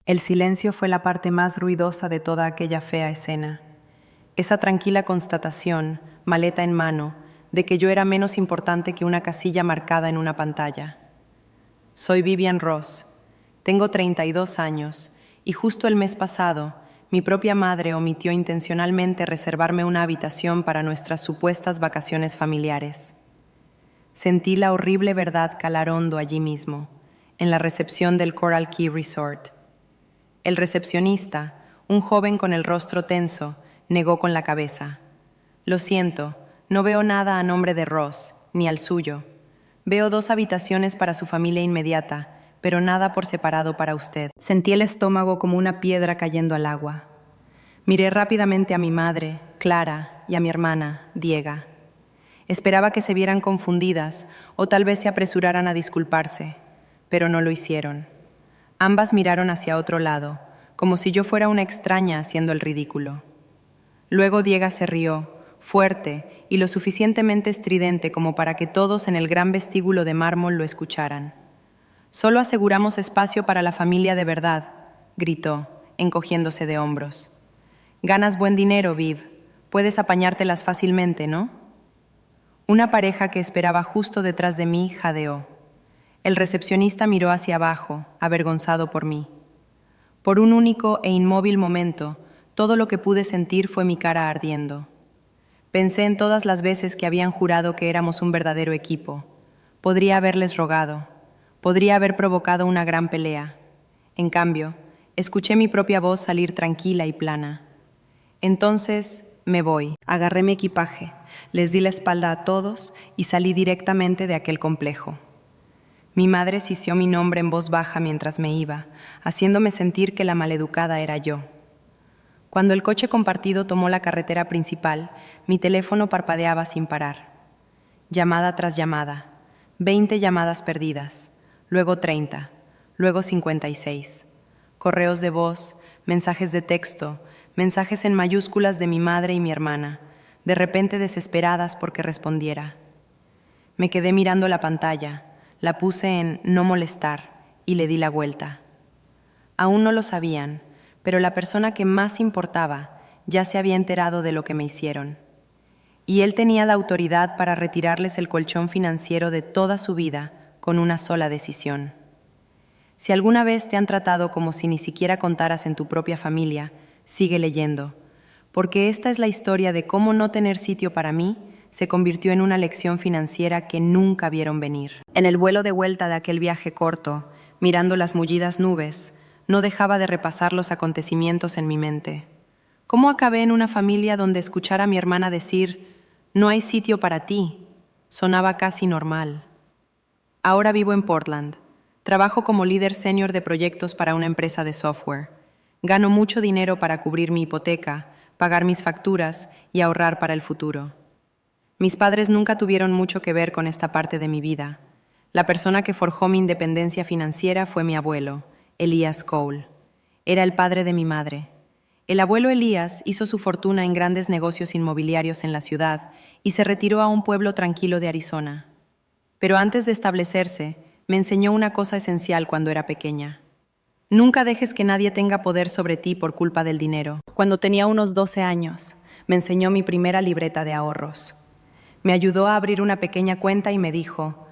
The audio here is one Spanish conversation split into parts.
El silencio fue la parte más ruidosa de toda aquella fea escena. Esa tranquila constatación, maleta en mano, de que yo era menos importante que una casilla marcada en una pantalla. Soy Vivian Ross, tengo 32 años y justo el mes pasado, mi propia madre omitió intencionalmente reservarme una habitación para nuestras supuestas vacaciones familiares. Sentí la horrible verdad calar hondo allí mismo, en la recepción del Coral Key Resort. El recepcionista, un joven con el rostro tenso, negó con la cabeza. Lo siento, no veo nada a nombre de Ross, ni al suyo. Veo 2 habitaciones para su familia inmediata, pero nada por separado para usted. Sentí el estómago como una piedra cayendo al agua. Miré rápidamente a mi madre, Clara, y a mi hermana, Diega. Esperaba que se vieran confundidas o tal vez se apresuraran a disculparse, pero no lo hicieron. Ambas miraron hacia otro lado, como si yo fuera una extraña haciendo el ridículo. Luego Diega se rió, fuerte y lo suficientemente estridente como para que todos en el gran vestíbulo de mármol lo escucharan. «Solo aseguramos espacio para la familia de verdad», gritó, encogiéndose de hombros. «Ganas buen dinero, Viv. Puedes apañártelas fácilmente, ¿no?» Una pareja que esperaba justo detrás de mí jadeó. El recepcionista miró hacia abajo, avergonzado por mí. Por un único e inmóvil momento, todo lo que pude sentir fue mi cara ardiendo. Pensé en todas las veces que habían jurado que éramos un verdadero equipo. Podría haberles rogado. Podría haber provocado una gran pelea. En cambio, escuché mi propia voz salir tranquila y plana. Entonces, me voy. Agarré mi equipaje, les di la espalda a todos y salí directamente de aquel complejo. Mi madre sisió mi nombre en voz baja mientras me iba, haciéndome sentir que la maleducada era yo. Cuando el coche compartido tomó la carretera principal, mi teléfono parpadeaba sin parar. Llamada tras llamada, 20 llamadas perdidas, luego 30, luego 56. Correos de voz, mensajes de texto, mensajes en mayúsculas de mi madre y mi hermana, de repente desesperadas porque respondiera. Me quedé mirando la pantalla, la puse en no molestar y le di la vuelta. Aún no lo sabían, pero la persona que más importaba ya se había enterado de lo que me hicieron. Y él tenía la autoridad para retirarles el colchón financiero de toda su vida con una sola decisión. Si alguna vez te han tratado como si ni siquiera contaras en tu propia familia, sigue leyendo, porque esta es la historia de cómo no tener sitio para mí se convirtió en una lección financiera que nunca vieron venir. En el vuelo de vuelta de aquel viaje corto, mirando las mullidas nubes, no dejaba de repasar los acontecimientos en mi mente. ¿Cómo acabé en una familia donde escuchar a mi hermana decir, «No hay sitio para ti», sonaba casi normal? Ahora vivo en Portland. Trabajo como líder senior de proyectos para una empresa de software. Gano mucho dinero para cubrir mi hipoteca, pagar mis facturas y ahorrar para el futuro. Mis padres nunca tuvieron mucho que ver con esta parte de mi vida. La persona que forjó mi independencia financiera fue mi abuelo, Elias Cole. Era el padre de mi madre. El abuelo Elias hizo su fortuna en grandes negocios inmobiliarios en la ciudad y se retiró a un pueblo tranquilo de Arizona. Pero antes de establecerse, me enseñó una cosa esencial cuando era pequeña. Nunca dejes que nadie tenga poder sobre ti por culpa del dinero. Cuando tenía unos 12 años, me enseñó mi primera libreta de ahorros. Me ayudó a abrir una pequeña cuenta y me dijo,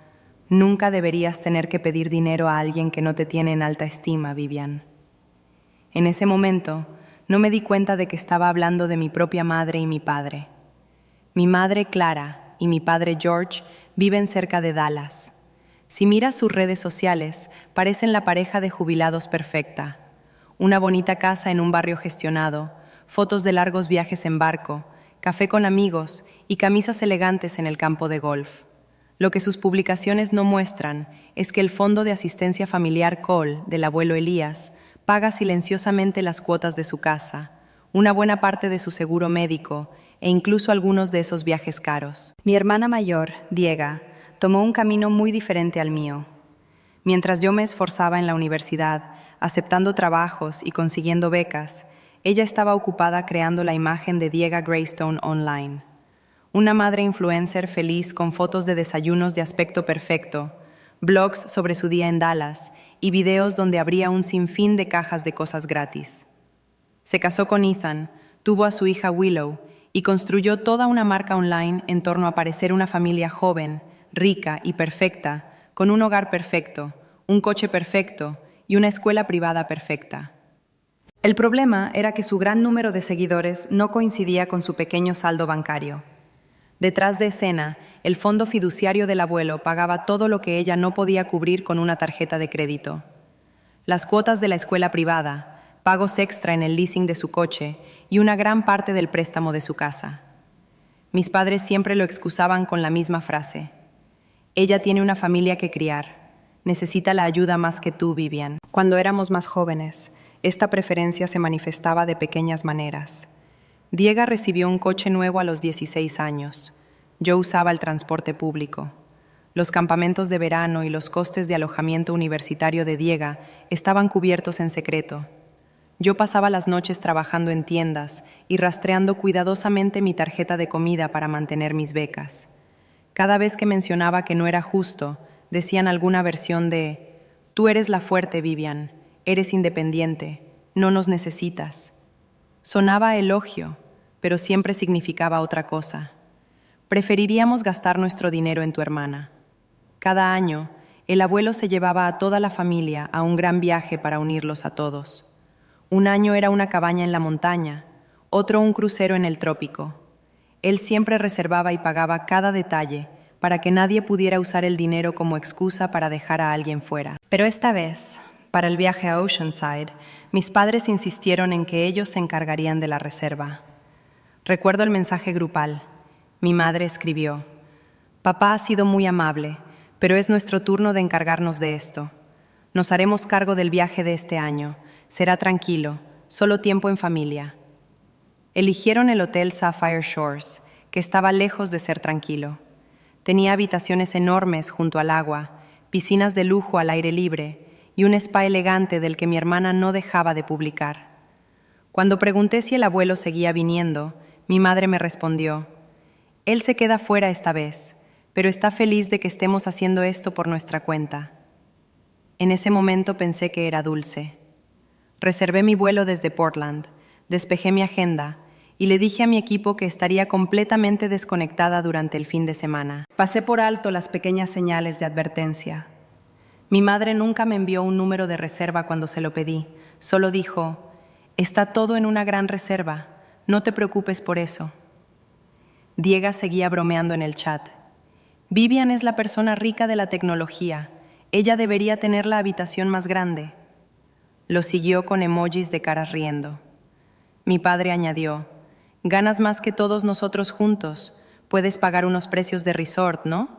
«Nunca deberías tener que pedir dinero a alguien que no te tiene en alta estima, Vivian». En ese momento, no me di cuenta de que estaba hablando de mi propia madre y mi padre. Mi madre, Clara, y mi padre, George, viven cerca de Dallas. Si miras sus redes sociales, parecen la pareja de jubilados perfecta. Una bonita casa en un barrio gestionado, fotos de largos viajes en barco, café con amigos y camisas elegantes en el campo de golf. Lo que sus publicaciones no muestran es que el Fondo de Asistencia Familiar Cole del abuelo Elías paga silenciosamente las cuotas de su casa, una buena parte de su seguro médico e incluso algunos de esos viajes caros. Mi hermana mayor, Diega, tomó un camino muy diferente al mío. Mientras yo me esforzaba en la universidad, aceptando trabajos y consiguiendo becas, ella estaba ocupada creando la imagen de Diega Greystone online. Una madre influencer feliz con fotos de desayunos de aspecto perfecto, blogs sobre su día en Dallas y videos donde abría un sinfín de cajas de cosas gratis. Se casó con Ethan, tuvo a su hija Willow y construyó toda una marca online en torno a parecer una familia joven, rica y perfecta, con un hogar perfecto, un coche perfecto y una escuela privada perfecta. El problema era que su gran número de seguidores no coincidía con su pequeño saldo bancario. Detrás de escena, el fondo fiduciario del abuelo pagaba todo lo que ella no podía cubrir con una tarjeta de crédito. Las cuotas de la escuela privada, pagos extra en el leasing de su coche y una gran parte del préstamo de su casa. Mis padres siempre lo excusaban con la misma frase: ella tiene una familia que criar, necesita la ayuda más que tú, Vivian. Cuando éramos más jóvenes, esta preferencia se manifestaba de pequeñas maneras. Diega recibió un coche nuevo a los 16 años. Yo usaba el transporte público. Los campamentos de verano y los costes de alojamiento universitario de Diega estaban cubiertos en secreto. Yo pasaba las noches trabajando en tiendas y rastreando cuidadosamente mi tarjeta de comida para mantener mis becas. Cada vez que mencionaba que no era justo, decían alguna versión de: tú eres la fuerte, Vivian, eres independiente, no nos necesitas. Sonaba a elogio, pero siempre significaba otra cosa. Preferiríamos gastar nuestro dinero en tu hermana. Cada año, el abuelo se llevaba a toda la familia a un gran viaje para unirlos a todos. Un año era una cabaña en la montaña, otro un crucero en el trópico. Él siempre reservaba y pagaba cada detalle para que nadie pudiera usar el dinero como excusa para dejar a alguien fuera. Pero esta vez, para el viaje a Oceanside, mis padres insistieron en que ellos se encargarían de la reserva. Recuerdo el mensaje grupal. Mi madre escribió: papá ha sido muy amable, pero es nuestro turno de encargarnos de esto. Nos haremos cargo del viaje de este año. Será tranquilo, solo tiempo en familia. Eligieron el Hotel Sapphire Shores, que estaba lejos de ser tranquilo. Tenía habitaciones enormes junto al agua, piscinas de lujo al aire libre y un spa elegante del que mi hermana no dejaba de publicar. Cuando pregunté si el abuelo seguía viniendo, mi madre me respondió: él se queda fuera esta vez, pero está feliz de que estemos haciendo esto por nuestra cuenta. En ese momento pensé que era dulce. Reservé mi vuelo desde Portland, despejé mi agenda y le dije a mi equipo que estaría completamente desconectada durante el fin de semana. Pasé por alto las pequeñas señales de advertencia. Mi madre nunca me envió un número de reserva cuando se lo pedí. Solo dijo: está todo en una gran reserva, no te preocupes por eso. Diega seguía bromeando en el chat. Vivian es la persona rica de la tecnología. Ella debería tener la habitación más grande. Lo siguió con emojis de caras riendo. Mi padre añadió: ganas más que todos nosotros juntos. Puedes pagar unos precios de resort, ¿no?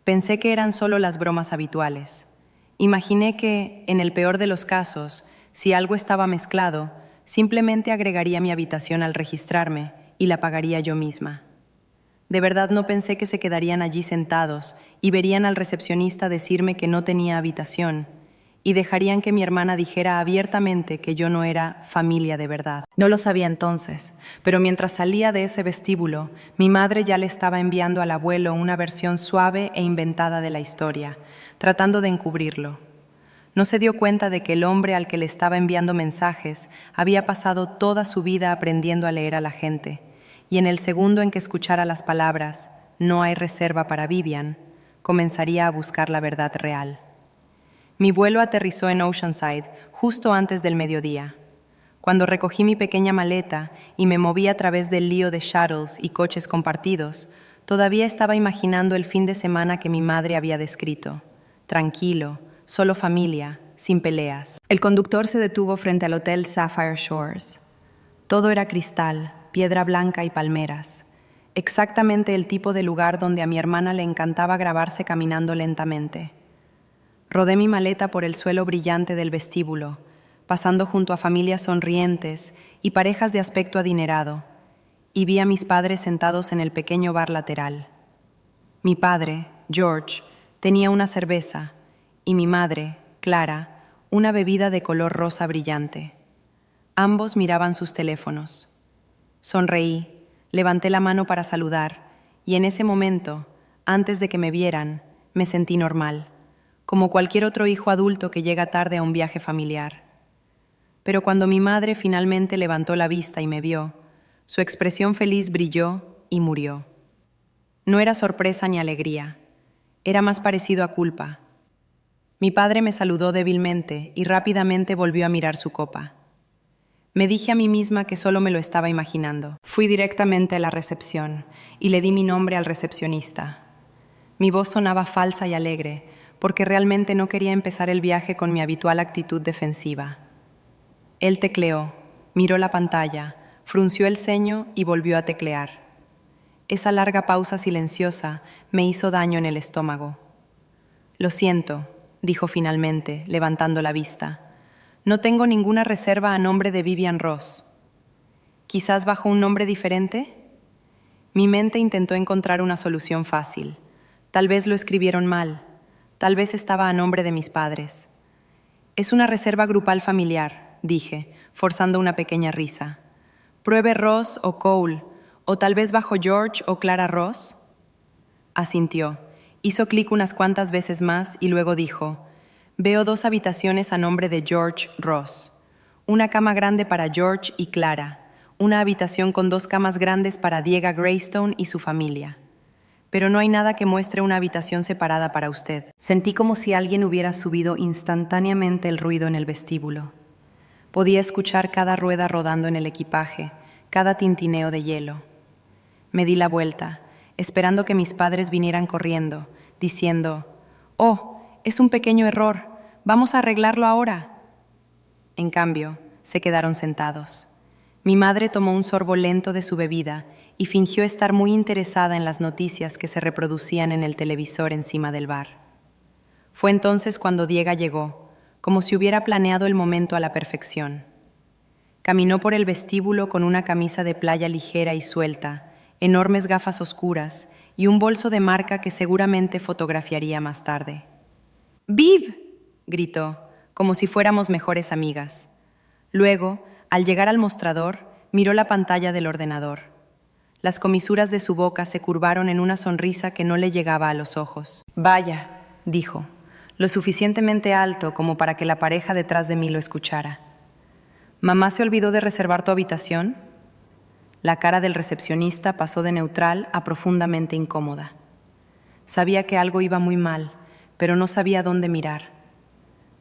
Pensé que eran solo las bromas habituales. Imaginé que, en el peor de los casos, si algo estaba mezclado, simplemente agregaría mi habitación al registrarme y la pagaría yo misma. De verdad no pensé que se quedarían allí sentados y verían al recepcionista decirme que no tenía habitación y dejarían que mi hermana dijera abiertamente que yo no era familia de verdad. No lo sabía entonces, pero mientras salía de ese vestíbulo, mi madre ya le estaba enviando al abuelo una versión suave e inventada de la historia, tratando de encubrirlo. No se dio cuenta de que el hombre al que le estaba enviando mensajes había pasado toda su vida aprendiendo a leer a la gente, y en el segundo en que escuchara las palabras «no hay reserva para Vivian», comenzaría a buscar la verdad real. Mi vuelo aterrizó en Oceanside justo antes del mediodía. Cuando recogí mi pequeña maleta y me moví a través del lío de shuttles y coches compartidos, todavía estaba imaginando el fin de semana que mi madre había descrito. Tranquilo, solo familia, sin peleas. El conductor se detuvo frente al Hotel Sapphire Shores. Todo era cristal, piedra blanca y palmeras. Exactamente el tipo de lugar donde a mi hermana le encantaba grabarse caminando lentamente. Rodé mi maleta por el suelo brillante del vestíbulo, pasando junto a familias sonrientes y parejas de aspecto adinerado, y vi a mis padres sentados en el pequeño bar lateral. Mi padre, George, tenía una cerveza, y mi madre, Clara, una bebida de color rosa brillante. Ambos miraban sus teléfonos. Sonreí, levanté la mano para saludar, y en ese momento, antes de que me vieran, me sentí normal, como cualquier otro hijo adulto que llega tarde a un viaje familiar. Pero cuando mi madre finalmente levantó la vista y me vio, su expresión feliz brilló y murió. No era sorpresa ni alegría, era más parecido a culpa. Mi padre me saludó débilmente y rápidamente volvió a mirar su copa. Me dije a mí misma que solo me lo estaba imaginando. Fui directamente a la recepción y le di mi nombre al recepcionista. Mi voz sonaba falsa y alegre, porque realmente no quería empezar el viaje con mi habitual actitud defensiva. Él tecleó, miró la pantalla, frunció el ceño y volvió a teclear. Esa larga pausa silenciosa me hizo daño en el estómago. Lo siento, dijo finalmente, levantando la vista. No tengo ninguna reserva a nombre de Vivian Ross. ¿Quizás bajo un nombre diferente? Mi mente intentó encontrar una solución fácil. Tal vez lo escribieron mal. Tal vez estaba a nombre de mis padres. Es una reserva grupal familiar, dije, forzando una pequeña risa. Pruebe Ross o Cole, o tal vez bajo George o Clara Ross. Asintió. Hizo clic unas cuantas veces más y luego dijo: veo 2 habitaciones a nombre de George Ross. Una cama grande para George y Clara. Una habitación con 2 camas grandes para Diega Greystone y su familia. Pero no hay nada que muestre una habitación separada para usted. Sentí como si alguien hubiera subido instantáneamente el ruido en el vestíbulo. Podía escuchar cada rueda rodando en el equipaje, cada tintineo de hielo. Me di la vuelta, esperando que mis padres vinieran corriendo, diciendo: «Oh, es un pequeño error, vamos a arreglarlo ahora». En cambio, se quedaron sentados. Mi madre tomó un sorbo lento de su bebida y fingió estar muy interesada en las noticias que se reproducían en el televisor encima del bar. Fue entonces cuando Diega llegó, como si hubiera planeado el momento a la perfección. Caminó por el vestíbulo con una camisa de playa ligera y suelta, enormes gafas oscuras y un bolso de marca que seguramente fotografiaría más tarde. «¡Viv!», gritó, como si fuéramos mejores amigas. Luego, al llegar al mostrador, miró la pantalla del ordenador. Las comisuras de su boca se curvaron en una sonrisa que no le llegaba a los ojos. «Vaya», dijo, lo suficientemente alto como para que la pareja detrás de mí lo escuchara. «¿Mamá se olvidó de reservar tu habitación?». La cara del recepcionista pasó de neutral a profundamente incómoda. Sabía que algo iba muy mal, pero no sabía dónde mirar.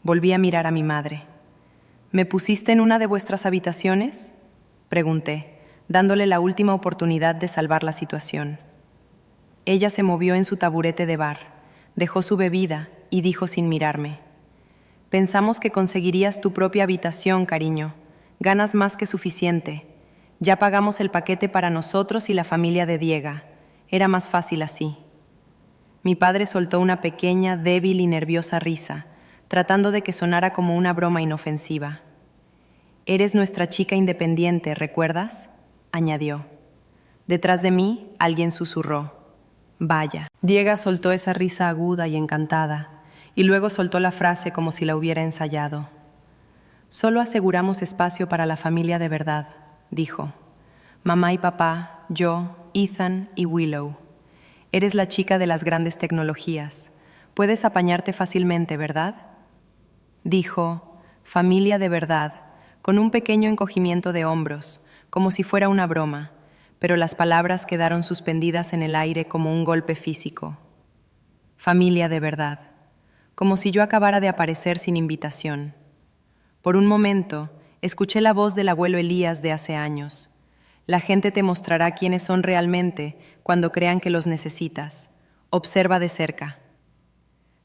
Volví a mirar a mi madre. «¿Me pusiste en una de vuestras habitaciones?», pregunté, dándole la última oportunidad de salvar la situación. Ella se movió en su taburete de bar, dejó su bebida y dijo sin mirarme: «Pensamos que conseguirías tu propia habitación, cariño. Ganas más que suficiente. Ya pagamos el paquete para nosotros y la familia de Diega. Era más fácil así». Mi padre soltó una pequeña, débil y nerviosa risa, tratando de que sonara como una broma inofensiva. «Eres nuestra chica independiente, ¿recuerdas?», añadió. Detrás de mí, alguien susurró: «Vaya». Diega soltó esa risa aguda y encantada, y luego soltó la frase como si la hubiera ensayado. «Solo aseguramos espacio para la familia de verdad», dijo. «Mamá y papá, yo, Ethan y Willow. Eres la chica de las grandes tecnologías. Puedes apañarte fácilmente, ¿verdad?». Dijo «familia de verdad», con un pequeño encogimiento de hombros, como si fuera una broma, pero las palabras quedaron suspendidas en el aire como un golpe físico. «Familia de verdad», como si yo acabara de aparecer sin invitación. Por un momento, escuché la voz del abuelo Elías de hace años. «La gente te mostrará quiénes son realmente cuando crean que los necesitas. Observa de cerca».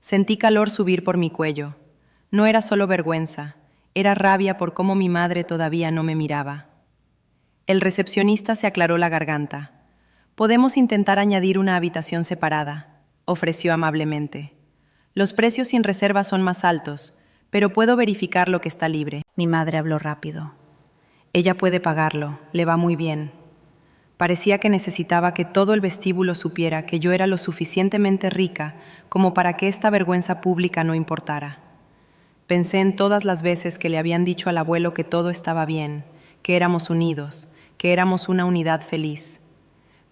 Sentí calor subir por mi cuello. No era solo vergüenza, era rabia por cómo mi madre todavía no me miraba. El recepcionista se aclaró la garganta. «Podemos intentar añadir una habitación separada», ofreció amablemente. «Los precios sin reserva son más altos, pero puedo verificar lo que está libre». Mi madre habló rápido. «Ella puede pagarlo, le va muy bien». Parecía que necesitaba que todo el vestíbulo supiera que yo era lo suficientemente rica como para que esta vergüenza pública no importara. Pensé en todas las veces que le habían dicho al abuelo que todo estaba bien, que éramos unidos, que éramos una unidad feliz.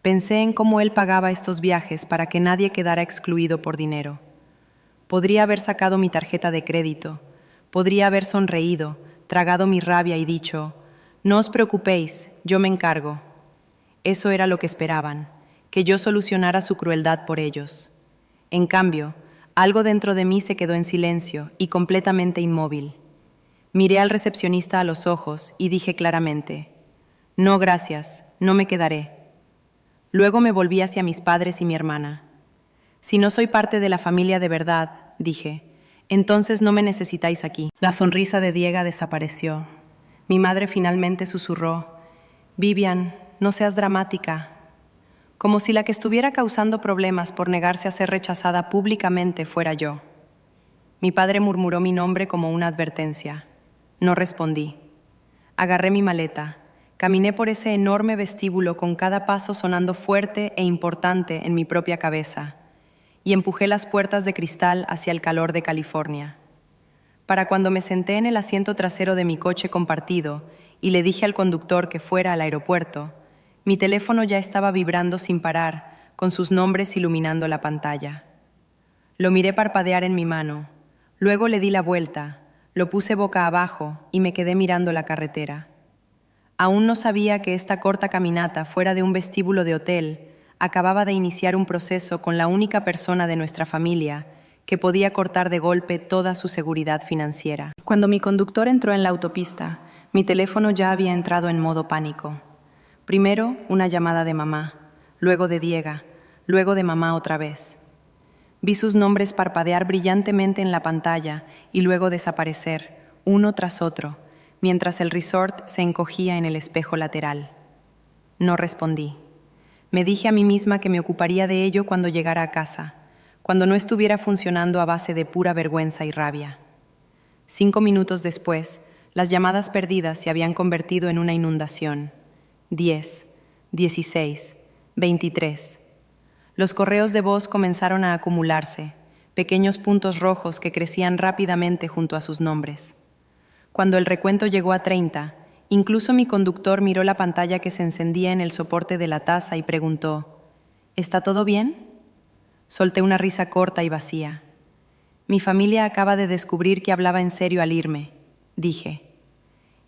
Pensé en cómo él pagaba estos viajes para que nadie quedara excluido por dinero. Podría haber sacado mi tarjeta de crédito. Podría haber sonreído, tragado mi rabia y dicho, «No os preocupéis, yo me encargo». Eso era lo que esperaban, que yo solucionara su crueldad por ellos. En cambio, algo dentro de mí se quedó en silencio y completamente inmóvil. Miré al recepcionista a los ojos y dije claramente, «No, gracias, no me quedaré». Luego me volví hacia mis padres y mi hermana. «Si no soy parte de la familia de verdad», dije, «entonces no me necesitáis aquí». La sonrisa de Diega desapareció. Mi madre finalmente susurró, «Vivian, no seas dramática», como si la que estuviera causando problemas por negarse a ser rechazada públicamente fuera yo. Mi padre murmuró mi nombre como una advertencia. No respondí. Agarré mi maleta, caminé por ese enorme vestíbulo con cada paso sonando fuerte e importante en mi propia cabeza, y empujé las puertas de cristal hacia el calor de California. Para cuando me senté en el asiento trasero de mi coche compartido y le dije al conductor que fuera al aeropuerto, mi teléfono ya estaba vibrando sin parar, con sus nombres iluminando la pantalla. Lo miré parpadear en mi mano, luego le di la vuelta, lo puse boca abajo y me quedé mirando la carretera. Aún no sabía que esta corta caminata fuera de un vestíbulo de hotel acababa de iniciar un proceso con la única persona de nuestra familia que podía cortar de golpe toda su seguridad financiera. Cuando mi conductor entró en la autopista, mi teléfono ya había entrado en modo pánico. Primero, una llamada de mamá, luego de Diega, luego de mamá otra vez. Vi sus nombres parpadear brillantemente en la pantalla y luego desaparecer, uno tras otro, mientras el resort se encogía en el espejo lateral. No respondí. Me dije a mí misma que me ocuparía de ello cuando llegara a casa, cuando no estuviera funcionando a base de pura vergüenza y rabia. 5 minutos después, las llamadas perdidas se habían convertido en una inundación. 10, 16, 23. Los correos de voz comenzaron a acumularse, pequeños puntos rojos que crecían rápidamente junto a sus nombres. Cuando el recuento llegó a 30, incluso mi conductor miró la pantalla que se encendía en el soporte de la taza y preguntó, ¿está todo bien? Solté una risa corta y vacía. Mi familia acaba de descubrir que hablaba en serio al irme, dije.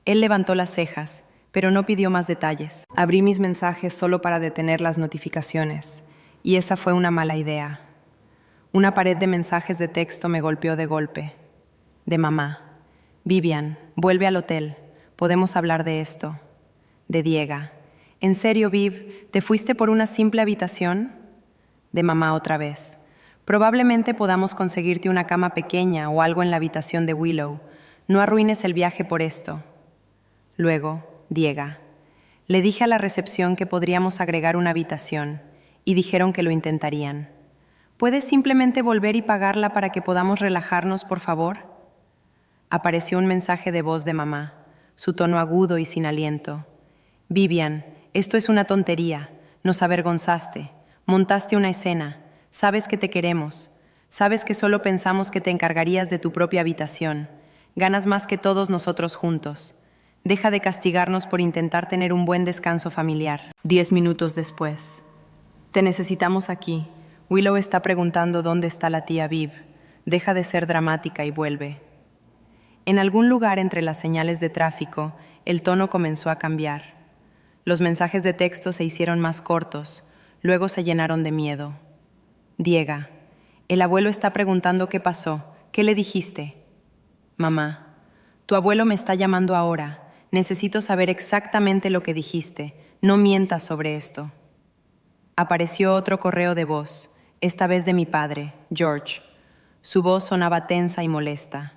Él levantó las cejas, pero no pidió más detalles. Abrí mis mensajes solo para detener las notificaciones, y esa fue una mala idea. Una pared de mensajes de texto me golpeó de golpe. De mamá. Vivian, vuelve al hotel. Podemos hablar de esto. De Diega. ¿En serio, Viv? ¿Te fuiste por una simple habitación? De mamá otra vez. Probablemente podamos conseguirte una cama pequeña o algo en la habitación de Willow. No arruines el viaje por esto. Luego, Diega. Le dije a la recepción que podríamos agregar una habitación y dijeron que lo intentarían. ¿Puedes simplemente volver y pagarla para que podamos relajarnos, por favor? Apareció un mensaje de voz de mamá, su tono agudo y sin aliento. Vivian, esto es una tontería. Nos avergonzaste. Montaste una escena. Sabes que te queremos. Sabes que solo pensamos que te encargarías de tu propia habitación. Ganas más que todos nosotros juntos. Deja de castigarnos por intentar tener un buen descanso familiar. 10 minutos después. Te necesitamos aquí. Willow está preguntando dónde está la tía Viv. Deja de ser dramática y vuelve. En algún lugar entre las señales de tráfico, el tono comenzó a cambiar. Los mensajes de texto se hicieron más cortos, luego se llenaron de miedo. Diega, el abuelo está preguntando qué pasó. ¿Qué le dijiste? Mamá, tu abuelo me está llamando ahora. Necesito saber exactamente lo que dijiste. No mientas sobre esto. Apareció otro correo de voz, esta vez de mi padre, George. Su voz sonaba tensa y molesta.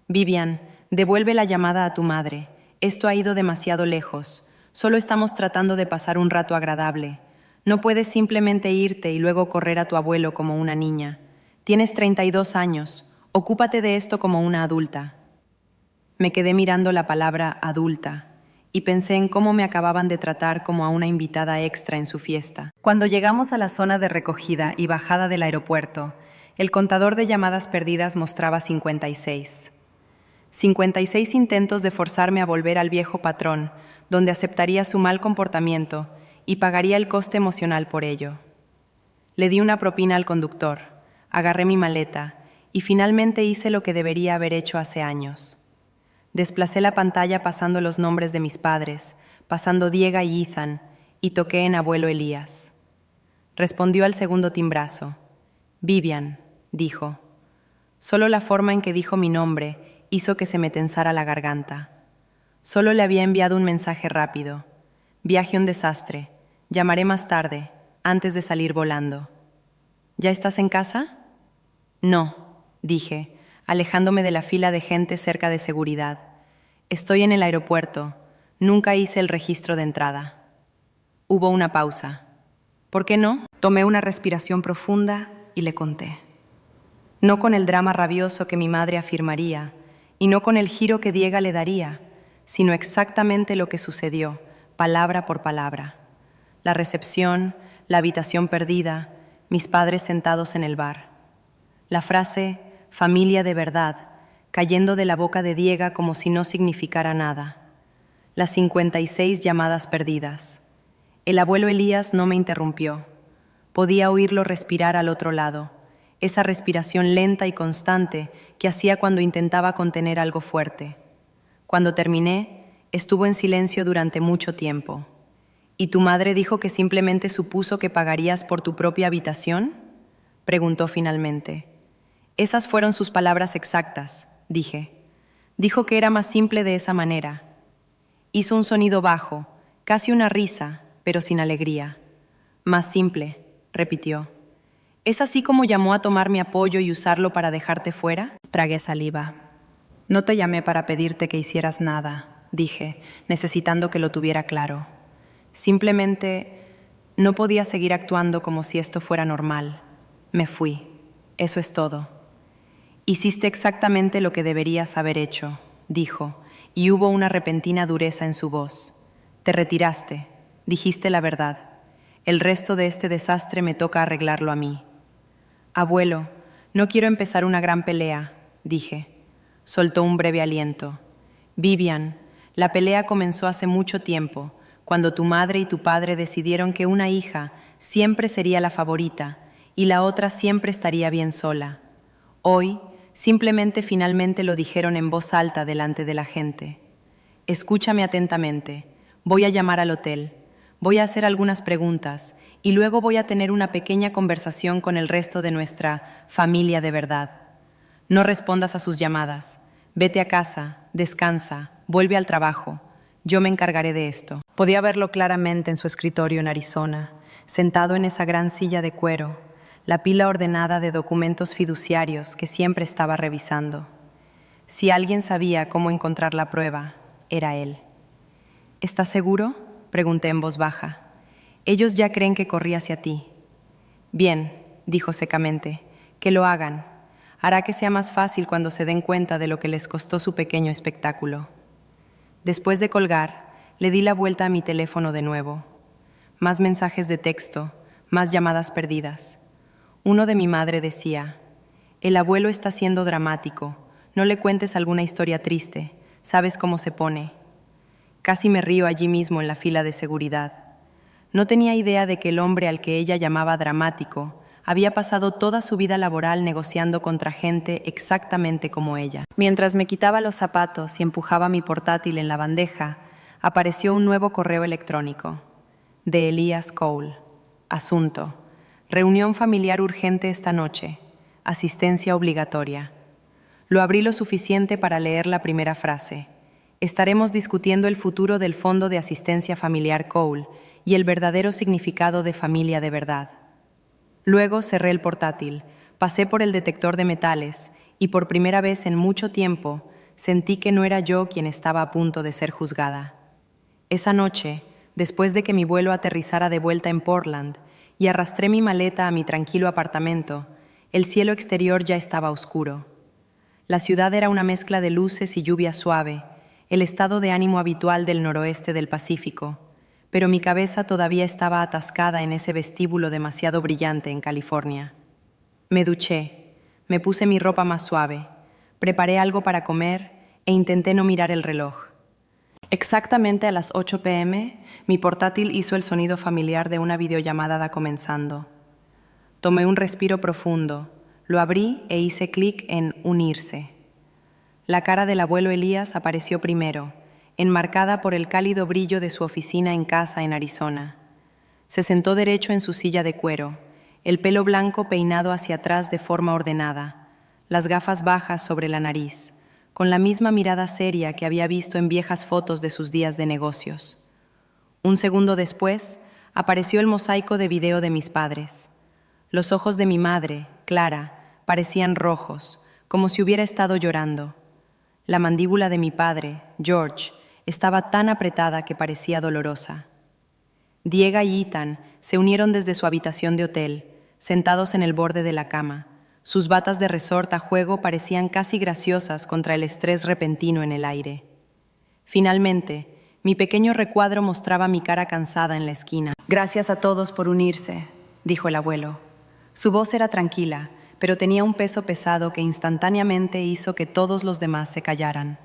Vivian, devuelve la llamada a tu madre. Esto ha ido demasiado lejos. Solo estamos tratando de pasar un rato agradable. No puedes simplemente irte y luego correr a tu abuelo como una niña. Tienes 32 años. Ocúpate de esto como una adulta. Me quedé mirando la palabra adulta y pensé en cómo me acababan de tratar como a una invitada extra en su fiesta. Cuando llegamos a la zona de recogida y bajada del aeropuerto, el contador de llamadas perdidas mostraba 56. 56 intentos de forzarme a volver al viejo patrón, donde aceptaría su mal comportamiento y pagaría el coste emocional por ello. Le di una propina al conductor, agarré mi maleta y finalmente hice lo que debería haber hecho hace años. Desplacé la pantalla pasando los nombres de mis padres, pasando Diego y Ethan, y toqué en abuelo Elías. Respondió al segundo timbrazo. Vivian, dijo. Solo la forma en que dijo mi nombre hizo que se me tensara la garganta. Solo le había enviado un mensaje rápido. Viaje un desastre. Llamaré más tarde, antes de salir volando. ¿Ya estás en casa? No, dije, alejándome de la fila de gente cerca de seguridad. Estoy en el aeropuerto. Nunca hice el registro de entrada. Hubo una pausa. ¿Por qué no? Tomé una respiración profunda y le conté. No con el drama rabioso que mi madre afirmaría, y no con el giro que Diego le daría, sino exactamente lo que sucedió, palabra por palabra. La recepción, la habitación perdida, mis padres sentados en el bar. La frase, familia de verdad, cayendo de la boca de Diego como si no significara nada. Las 56 llamadas perdidas. El abuelo Elías no me interrumpió. Podía oírlo respirar al otro lado, esa respiración lenta y constante que hacía cuando intentaba contener algo fuerte. Cuando terminé, estuvo en silencio durante mucho tiempo. ¿Y tu madre dijo que simplemente supuso que pagarías por tu propia habitación? Preguntó finalmente. Esas fueron sus palabras exactas, dije. Dijo que era más simple de esa manera. Hizo un sonido bajo, casi una risa, pero sin alegría. Más simple, repitió. ¿Es así como llamó a tomar mi apoyo y usarlo para dejarte fuera? Tragué saliva. No te llamé para pedirte que hicieras nada, dije, necesitando que lo tuviera claro. Simplemente no podía seguir actuando como si esto fuera normal. Me fui. Eso es todo. Hiciste exactamente lo que deberías haber hecho, dijo, y hubo una repentina dureza en su voz. Te retiraste. Dijiste la verdad. El resto de este desastre me toca arreglarlo a mí. Abuelo, no quiero empezar una gran pelea, dije. Soltó un breve aliento. Vivian, la pelea comenzó hace mucho tiempo, cuando tu madre y tu padre decidieron que una hija siempre sería la favorita y la otra siempre estaría bien sola. Hoy, simplemente finalmente lo dijeron en voz alta delante de la gente. Escúchame atentamente. Voy a llamar al hotel. Voy a hacer algunas preguntas y luego voy a tener una pequeña conversación con el resto de nuestra familia de verdad. No respondas a sus llamadas. Vete a casa, descansa, vuelve al trabajo. Yo me encargaré de esto. Podía verlo claramente en su escritorio en Arizona, sentado en esa gran silla de cuero, la pila ordenada de documentos fiduciarios que siempre estaba revisando. Si alguien sabía cómo encontrar la prueba, era él. ¿Estás seguro?, pregunté en voz baja. Ellos ya creen que corrí hacia ti. Bien, dijo secamente, que lo hagan. Hará que sea más fácil cuando se den cuenta de lo que les costó su pequeño espectáculo. Después de colgar, le di la vuelta a mi teléfono de nuevo. Más mensajes de texto, más llamadas perdidas. Uno de mi madre decía, el abuelo está siendo dramático, no le cuentes alguna historia triste, sabes cómo se pone. Casi me río allí mismo en la fila de seguridad. No tenía idea de que el hombre al que ella llamaba dramático había pasado toda su vida laboral negociando contra gente exactamente como ella. Mientras me quitaba los zapatos y empujaba mi portátil en la bandeja, apareció un nuevo correo electrónico. De Elías Cole. Asunto. Reunión familiar urgente esta noche. Asistencia obligatoria. Lo abrí lo suficiente para leer la primera frase. Estaremos discutiendo el futuro del Fondo de Asistencia Familiar Cole y el verdadero significado de familia de verdad. Luego cerré el portátil, pasé por el detector de metales y por primera vez en mucho tiempo sentí que no era yo quien estaba a punto de ser juzgada. Esa noche, después de que mi vuelo aterrizara de vuelta en Portland y arrastré mi maleta a mi tranquilo apartamento, el cielo exterior ya estaba oscuro. La ciudad era una mezcla de luces y lluvia suave, el estado de ánimo habitual del noroeste del Pacífico, pero mi cabeza todavía estaba atascada en ese vestíbulo demasiado brillante en California. Me duché, me puse mi ropa más suave, preparé algo para comer e intenté no mirar el reloj. Exactamente a las 8 p.m., mi portátil hizo el sonido familiar de una videollamada comenzando. Tomé un respiro profundo, Lo abrí e hice clic en Unirse. La cara del abuelo Elías apareció primero, enmarcada por el cálido brillo de su oficina en casa en Arizona. Se sentó derecho en su silla de cuero, el pelo blanco peinado hacia atrás de forma ordenada, las gafas bajas sobre la nariz, con la misma mirada seria que había visto en viejas fotos de sus días de negocios. Un segundo después, apareció el mosaico de video de mis padres. Los ojos de mi madre, Clara, parecían rojos, como si hubiera estado llorando. La mandíbula de mi padre, George, estaba tan apretada que parecía dolorosa. Diego y Ethan se unieron desde su habitación de hotel, sentados en el borde de la cama. Sus batas de resort a juego parecían casi graciosas contra el estrés repentino en el aire. Finalmente, mi pequeño recuadro mostraba mi cara cansada en la esquina. «Gracias a todos por unirse», dijo el abuelo. Su voz era tranquila, pero tenía un peso pesado que instantáneamente hizo que todos los demás se callaran.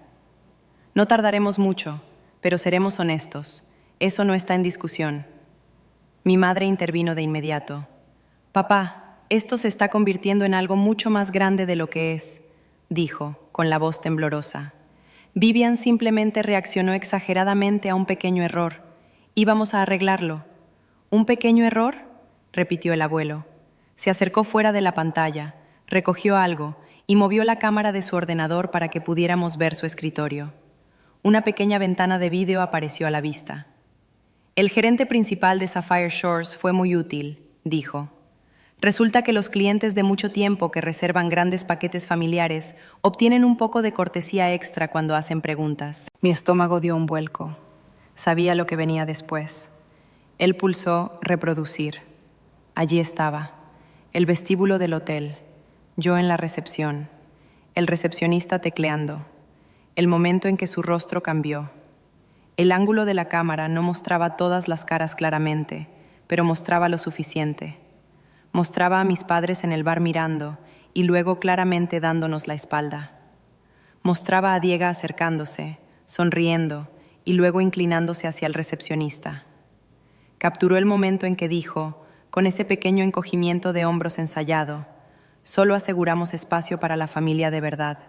«No tardaremos mucho, pero seremos honestos. Eso no está en discusión». Mi madre intervino de inmediato. «Papá, esto se está convirtiendo en algo mucho más grande de lo que es», dijo, con la voz temblorosa. Vivian simplemente reaccionó exageradamente a un pequeño error. Íbamos a arreglarlo. ¿Un pequeño error?, repitió el abuelo. Se acercó fuera de la pantalla, recogió algo y movió la cámara de su ordenador para que pudiéramos ver su escritorio. Una pequeña ventana de vídeo apareció a la vista. «El gerente principal de Sapphire Shores fue muy útil», dijo. «Resulta que los clientes de mucho tiempo que reservan grandes paquetes familiares obtienen un poco de cortesía extra cuando hacen preguntas». Mi estómago dio un vuelco. Sabía lo que venía después. Él pulsó reproducir. Allí estaba, el vestíbulo del hotel, yo en la recepción, el recepcionista tecleando, el momento en que su rostro cambió. El ángulo de la cámara no mostraba todas las caras claramente, pero mostraba lo suficiente. Mostraba a mis padres en el bar mirando y luego claramente dándonos la espalda. Mostraba a Diego acercándose, sonriendo y luego inclinándose hacia el recepcionista. Capturó el momento en que dijo, con ese pequeño encogimiento de hombros ensayado, «Solo aseguramos espacio para la familia de verdad».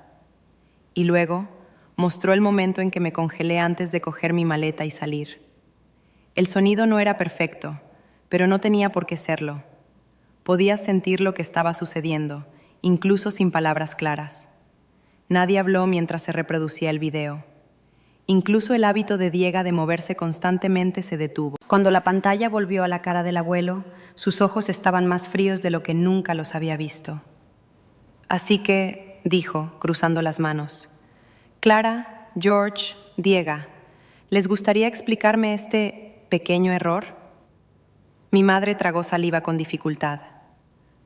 Y luego mostró el momento en que me congelé antes de coger mi maleta y salir. El sonido no era perfecto, pero no tenía por qué serlo. Podías sentir lo que estaba sucediendo, incluso sin palabras claras. Nadie habló mientras se reproducía el video. Incluso el hábito de Diego de moverse constantemente se detuvo. Cuando la pantalla volvió a la cara del abuelo, sus ojos estaban más fríos de lo que nunca los había visto. «Así que», dijo, cruzando las manos, «Clara, George, Diego, ¿les gustaría explicarme este pequeño error?» Mi madre tragó saliva con dificultad.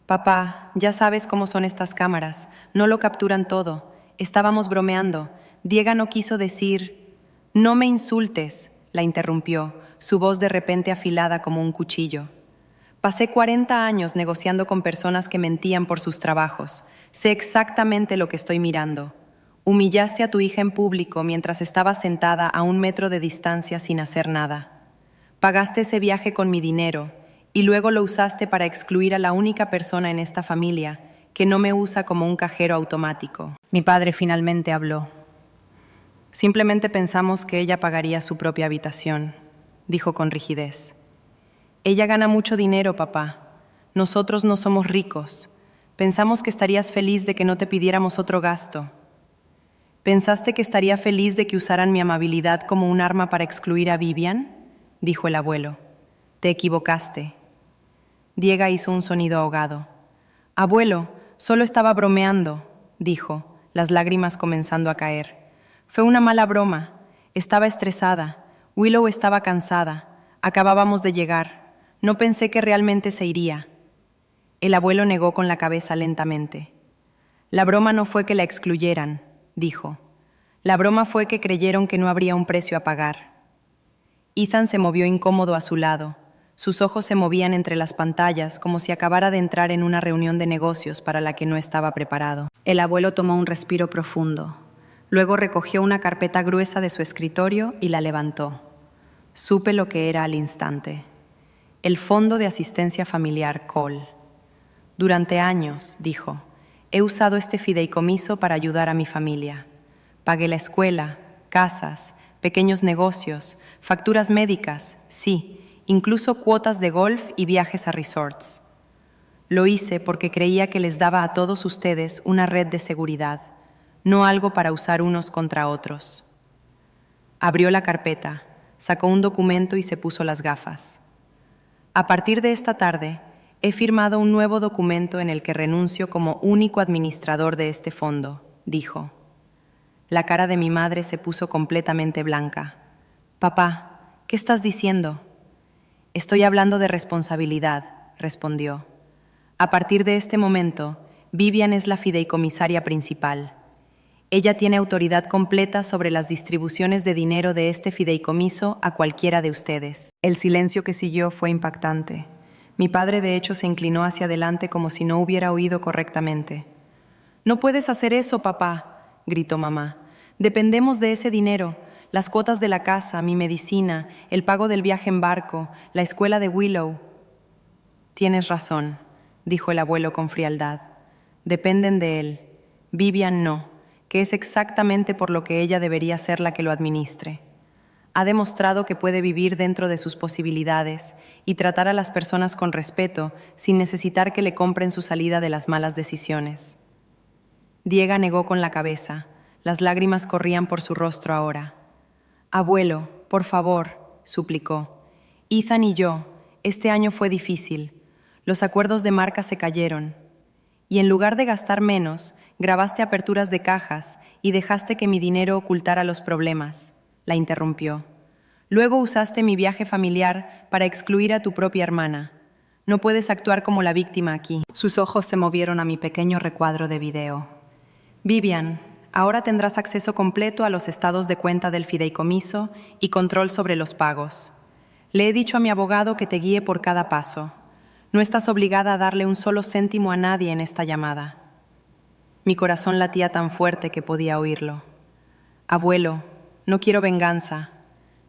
«Papá, ya sabes cómo son estas cámaras, no lo capturan todo. Estábamos bromeando. Diego no quiso decir...» «No me insultes», la interrumpió, su voz de repente afilada como un cuchillo. «Pasé 40 años negociando con personas que mentían por sus trabajos. Sé exactamente lo que estoy mirando. Humillaste a tu hija en público mientras estaba sentada a 1 metro de distancia sin hacer nada. Pagaste ese viaje con mi dinero y luego lo usaste para excluir a la única persona en esta familia que no me usa como un cajero automático». Mi padre finalmente habló. «Simplemente pensamos que ella pagaría su propia habitación», dijo con rigidez. «Ella gana mucho dinero, papá. Nosotros no somos ricos. Pensamos que estarías feliz de que no te pidiéramos otro gasto». «¿Pensaste que estaría feliz de que usaran mi amabilidad como un arma para excluir a Vivian?», dijo el abuelo. «Te equivocaste». Diego hizo un sonido ahogado. «Abuelo, solo estaba bromeando», dijo, las lágrimas comenzando a caer. «Fue una mala broma. Estaba estresada. Willow estaba cansada. Acabábamos de llegar. No pensé que realmente se iría». El abuelo negó con la cabeza lentamente. «La broma no fue que la excluyeran», dijo. «La broma fue que creyeron que no habría un precio a pagar». Ethan se movió incómodo a su lado. Sus ojos se movían entre las pantallas como si acabara de entrar en una reunión de negocios para la que no estaba preparado. El abuelo tomó un respiro profundo. Luego recogió una carpeta gruesa de su escritorio y la levantó. Supe lo que era al instante. El Fondo de Asistencia Familiar Cole. «Durante años», dijo, he usado este fideicomiso para ayudar a mi familia. Pagué la escuela, casas, pequeños negocios, facturas médicas, sí, incluso cuotas de golf y viajes a resorts. Lo hice porque creía que les daba a todos ustedes una red de seguridad, no algo para usar unos contra otros. Abrió la carpeta, sacó un documento y se puso las gafas. A partir de esta tarde, he firmado un nuevo documento en el que renuncio como único administrador de este fondo, dijo. La cara de mi madre se puso completamente blanca. Papá, ¿qué estás diciendo? Estoy hablando de responsabilidad, respondió. A partir de este momento, Vivian es la fideicomisaria principal. Ella tiene autoridad completa sobre las distribuciones de dinero de este fideicomiso a cualquiera de ustedes. El silencio que siguió fue impactante. Mi padre, de hecho, se inclinó hacia adelante como si no hubiera oído correctamente. «No puedes hacer eso, papá», gritó mamá. «Dependemos de ese dinero. Las cuotas de la casa, mi medicina, el pago del viaje en barco, la escuela de Willow». «Tienes razón», dijo el abuelo con frialdad. «Dependen de él. Vivian no, que es exactamente por lo que ella debería ser la que lo administre. Ha demostrado que puede vivir dentro de sus posibilidades y tratar a las personas con respeto sin necesitar que le compren su salida de las malas decisiones». Diega negó con la cabeza. Las lágrimas corrían por su rostro ahora. «Abuelo, por favor», suplicó. «Ethan y yo, este año fue difícil. Los acuerdos de marca se cayeron. Y en lugar de gastar menos, grabaste aperturas de cajas y dejaste que mi dinero ocultara los problemas», la interrumpió. «Luego usaste mi viaje familiar para excluir a tu propia hermana. No puedes actuar como la víctima aquí». Sus ojos se movieron a mi pequeño recuadro de video. «Vivian, ahora tendrás acceso completo a los estados de cuenta del fideicomiso y control sobre los pagos. Le he dicho a mi abogado que te guíe por cada paso. No estás obligada a darle un solo céntimo a nadie en esta llamada». Mi corazón latía tan fuerte que podía oírlo. «Abuelo, no quiero venganza»,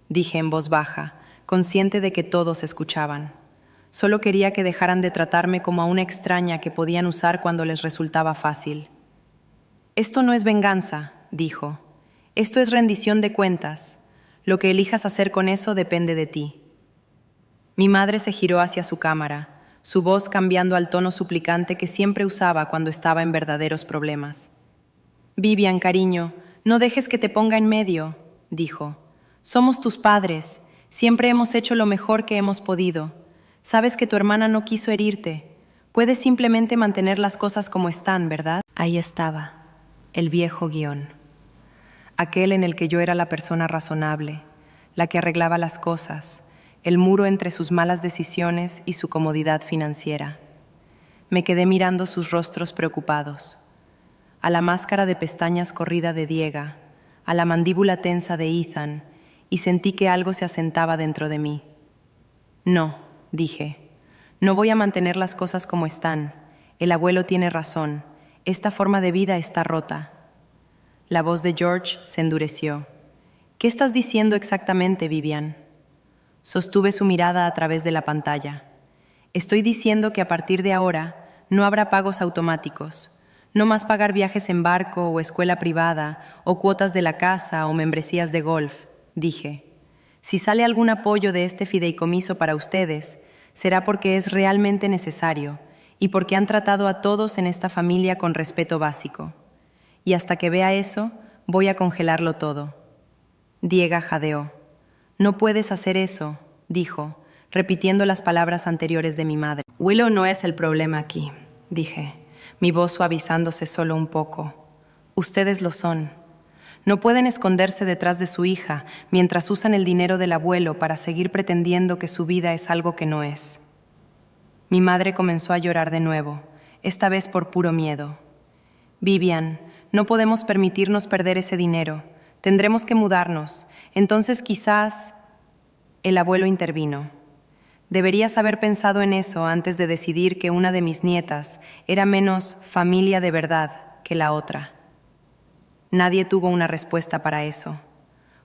dije en voz baja, consciente de que todos escuchaban. Solo quería que dejaran de tratarme como a una extraña que podían usar cuando les resultaba fácil. «Esto no es venganza», dijo. «Esto es rendición de cuentas. Lo que elijas hacer con eso depende de ti». Mi madre se giró hacia su cámara, su voz cambiando al tono suplicante que siempre usaba cuando estaba en verdaderos problemas. «Vivian, cariño, no dejes que te ponga en medio», dijo. «Somos tus padres. Siempre hemos hecho lo mejor que hemos podido. Sabes que tu hermana no quiso herirte. Puedes simplemente mantener las cosas como están, ¿verdad?» Ahí estaba, el viejo guión. Aquel en el que yo era la persona razonable, la que arreglaba las cosas, el muro entre sus malas decisiones y su comodidad financiera. Me quedé mirando sus rostros preocupados, a la máscara de pestañas corrida de Diega, a la mandíbula tensa de Ethan, y sentí que algo se asentaba dentro de mí. «No», dije, «no voy a mantener las cosas como están. El abuelo tiene razón. Esta forma de vida está rota». La voz de George se endureció. «¿Qué estás diciendo exactamente, Vivian?» Sostuve su mirada a través de la pantalla. «Estoy diciendo que a partir de ahora no habrá pagos automáticos, no más pagar viajes en barco o escuela privada o cuotas de la casa o membresías de golf», dije. «Si sale algún apoyo de este fideicomiso para ustedes, será porque es realmente necesario y porque han tratado a todos en esta familia con respeto básico. Y hasta que vea eso, voy a congelarlo todo». Diega jadeó. «No puedes hacer eso», dijo, repitiendo las palabras anteriores de mi madre. «Willow no es el problema aquí», dije, mi voz suavizándose solo un poco. «Ustedes lo son. No pueden esconderse detrás de su hija mientras usan el dinero del abuelo para seguir pretendiendo que su vida es algo que no es». Mi madre comenzó a llorar de nuevo, esta vez por puro miedo. «Vivian, no podemos permitirnos perder ese dinero. Tendremos que mudarnos. Entonces quizás…» El abuelo intervino. «Deberías haber pensado en eso antes de decidir que una de mis nietas era menos familia de verdad que la otra». Nadie tuvo una respuesta para eso.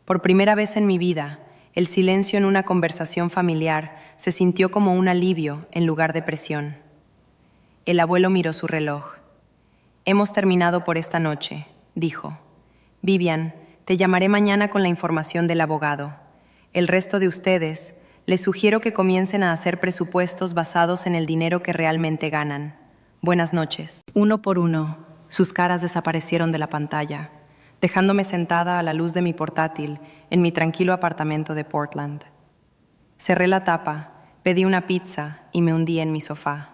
Por primera vez en mi vida, el silencio en una conversación familiar se sintió como un alivio en lugar de presión. El abuelo miró su reloj. Hemos terminado por esta noche, dijo. Vivian, te llamaré mañana con la información del abogado. El resto de ustedes, les sugiero que comiencen a hacer presupuestos basados en el dinero que realmente ganan. Buenas noches. Uno por uno, sus caras desaparecieron de la pantalla, dejándome sentada a la luz de mi portátil en mi tranquilo apartamento de Portland. Cerré la tapa, pedí una pizza y me hundí en mi sofá.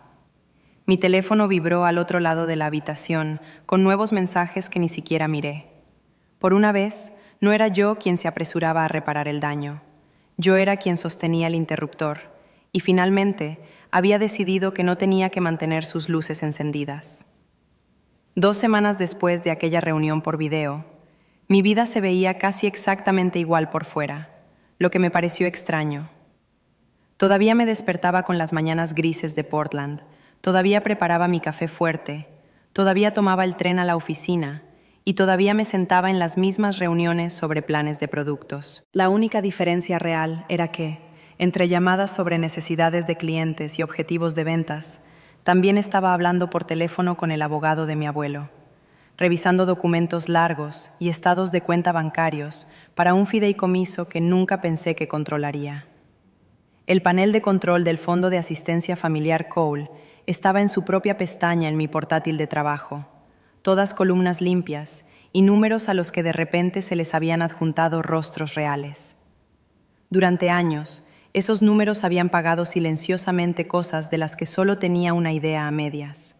Mi teléfono vibró al otro lado de la habitación con nuevos mensajes que ni siquiera miré. Por una vez, no era yo quien se apresuraba a reparar el daño. Yo era quien sostenía el interruptor y finalmente había decidido que no tenía que mantener sus luces encendidas. 2 semanas después de aquella reunión por video, mi vida se veía casi exactamente igual por fuera, lo que me pareció extraño. Todavía me despertaba con las mañanas grises de Portland, todavía preparaba mi café fuerte, todavía tomaba el tren a la oficina y todavía me sentaba en las mismas reuniones sobre planes de productos. La única diferencia real era que, entre llamadas sobre necesidades de clientes y objetivos de ventas, también estaba hablando por teléfono con el abogado de mi abuelo, revisando documentos largos y estados de cuenta bancarios para un fideicomiso que nunca pensé que controlaría. El panel de control del Fondo de Asistencia Familiar Cole estaba en su propia pestaña en mi portátil de trabajo, todas columnas limpias y números a los que de repente se les habían adjuntado rostros reales. Durante años, esos números habían pagado silenciosamente cosas de las que solo tenía una idea a medias.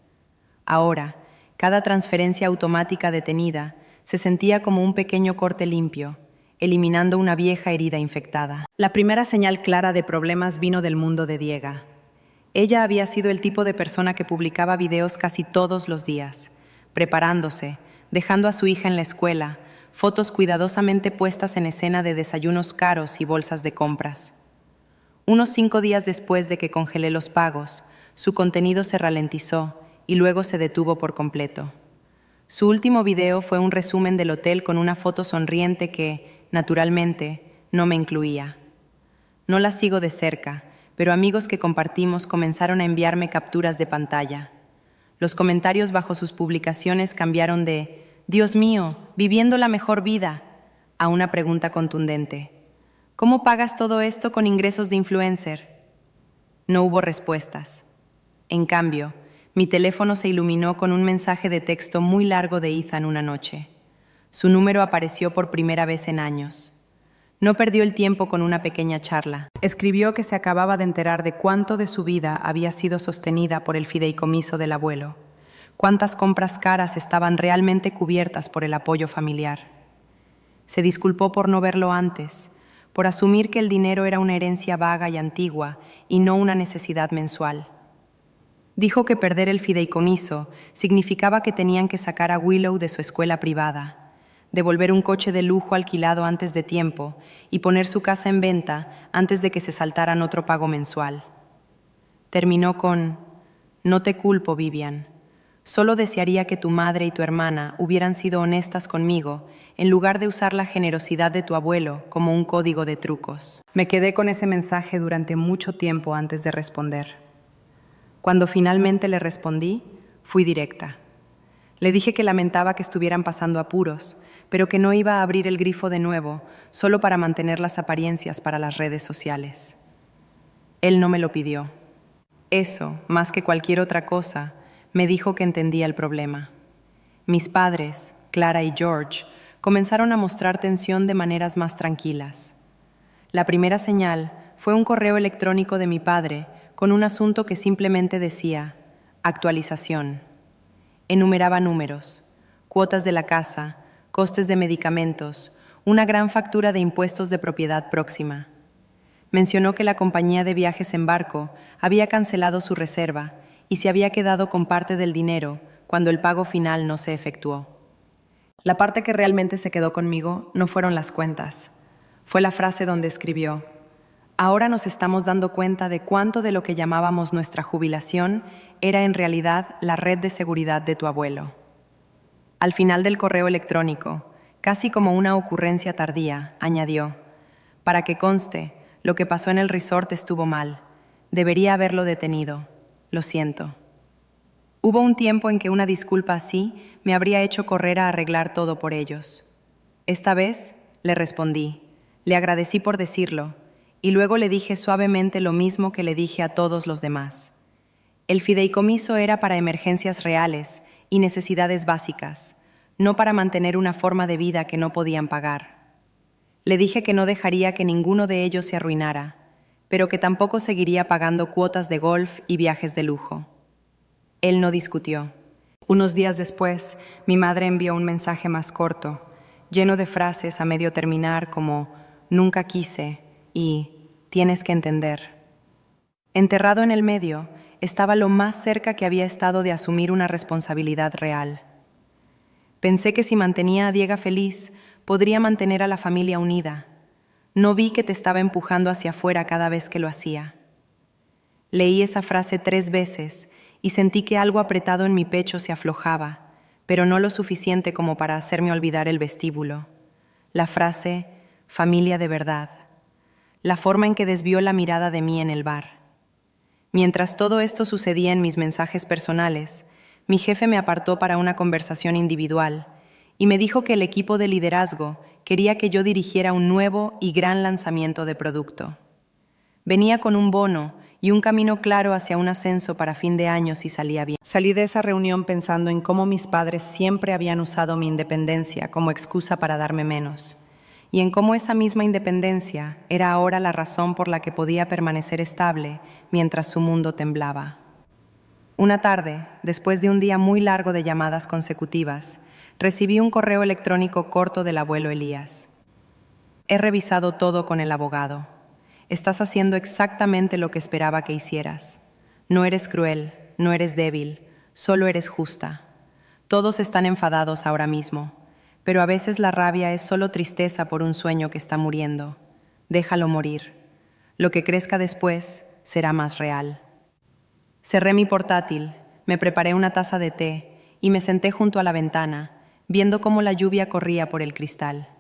Ahora, cada transferencia automática detenida se sentía como un pequeño corte limpio, eliminando una vieja herida infectada. La primera señal clara de problemas vino del mundo de Diega. Ella había sido el tipo de persona que publicaba videos casi todos los días, preparándose, dejando a su hija en la escuela, fotos cuidadosamente puestas en escena de desayunos caros y bolsas de compras. Unos 5 días después de que congelé los pagos, su contenido se ralentizó y luego se detuvo por completo. Su último video fue un resumen del hotel con una foto sonriente que, naturalmente, no me incluía. No la sigo de cerca, pero amigos que compartimos comenzaron a enviarme capturas de pantalla. Los comentarios bajo sus publicaciones cambiaron de «Dios mío, viviendo la mejor vida», a una pregunta contundente. ¿Cómo pagas todo esto con ingresos de influencer? No hubo respuestas. En cambio, mi teléfono se iluminó con un mensaje de texto muy largo de Ethan una noche. Su número apareció por primera vez en años. No perdió el tiempo con una pequeña charla. Escribió que se acababa de enterar de cuánto de su vida había sido sostenida por el fideicomiso del abuelo, cuántas compras caras estaban realmente cubiertas por el apoyo familiar. Se disculpó por no verlo antes, por asumir que el dinero era una herencia vaga y antigua y no una necesidad mensual. Dijo que perder el fideicomiso significaba que tenían que sacar a Willow de su escuela privada, devolver un coche de lujo alquilado antes de tiempo y poner su casa en venta antes de que se saltaran otro pago mensual. Terminó con: «No te culpo, Vivian. Solo desearía que tu madre y tu hermana hubieran sido honestas conmigo en lugar de usar la generosidad de tu abuelo como un código de trucos». Me quedé con ese mensaje durante mucho tiempo antes de responder. Cuando finalmente le respondí, fui directa. Le dije que lamentaba que estuvieran pasando apuros, pero que no iba a abrir el grifo de nuevo solo para mantener las apariencias para las redes sociales. Él no me lo pidió. Eso, más que cualquier otra cosa, me dijo que entendía el problema. Mis padres, Clara y George, comenzaron a mostrar tensión de maneras más tranquilas. La primera señal fue un correo electrónico de mi padre con un asunto que simplemente decía «actualización». Enumeraba números, cuotas de la casa, costes de medicamentos, una gran factura de impuestos de propiedad próxima. Mencionó que la compañía de viajes en barco había cancelado su reserva y se había quedado con parte del dinero cuando el pago final no se efectuó. La parte que realmente se quedó conmigo no fueron las cuentas. Fue la frase donde escribió: «Ahora nos estamos dando cuenta de cuánto de lo que llamábamos nuestra jubilación era en realidad la red de seguridad de tu abuelo». Al final del correo electrónico, casi como una ocurrencia tardía, añadió: «Para que conste, lo que pasó en el resort estuvo mal. Debería haberlo detenido. Lo siento». Hubo un tiempo en que una disculpa así me habría hecho correr a arreglar todo por ellos. Esta vez le respondí, le agradecí por decirlo, y luego le dije suavemente lo mismo que le dije a todos los demás. El fideicomiso era para emergencias reales y necesidades básicas, no para mantener una forma de vida que no podían pagar. Le dije que no dejaría que ninguno de ellos se arruinara, pero que tampoco seguiría pagando cuotas de golf y viajes de lujo. Él no discutió. Unos días después, mi madre envió un mensaje más corto, lleno de frases a medio terminar como «nunca quise» y «tienes que entender». Enterrado en el medio, estaba lo más cerca que había estado de asumir una responsabilidad real. Pensé que si mantenía a Diego feliz, podría mantener a la familia unida. No vi que te estaba empujando hacia afuera cada vez que lo hacía. Leí esa frase 3 veces y sentí que algo apretado en mi pecho se aflojaba, pero no lo suficiente como para hacerme olvidar el vestíbulo. La frase, familia de verdad. La forma en que desvió la mirada de mí en el bar. Mientras todo esto sucedía en mis mensajes personales, mi jefe me apartó para una conversación individual y me dijo que el equipo de liderazgo quería que yo dirigiera un nuevo y gran lanzamiento de producto. Venía con un bono y un camino claro hacia un ascenso para fin de año si salía bien. Salí de esa reunión pensando en cómo mis padres siempre habían usado mi independencia como excusa para darme menos, y en cómo esa misma independencia era ahora la razón por la que podía permanecer estable mientras su mundo temblaba. Una tarde, después de un día muy largo de llamadas consecutivas, recibí un correo electrónico corto del abuelo Elías. He revisado todo con el abogado. Estás haciendo exactamente lo que esperaba que hicieras. No eres cruel, no eres débil, solo eres justa. Todos están enfadados ahora mismo, pero a veces la rabia es solo tristeza por un sueño que está muriendo. Déjalo morir. Lo que crezca después será más real. Cerré mi portátil, me preparé una taza de té y me senté junto a la ventana, viendo cómo la lluvia corría por el cristal.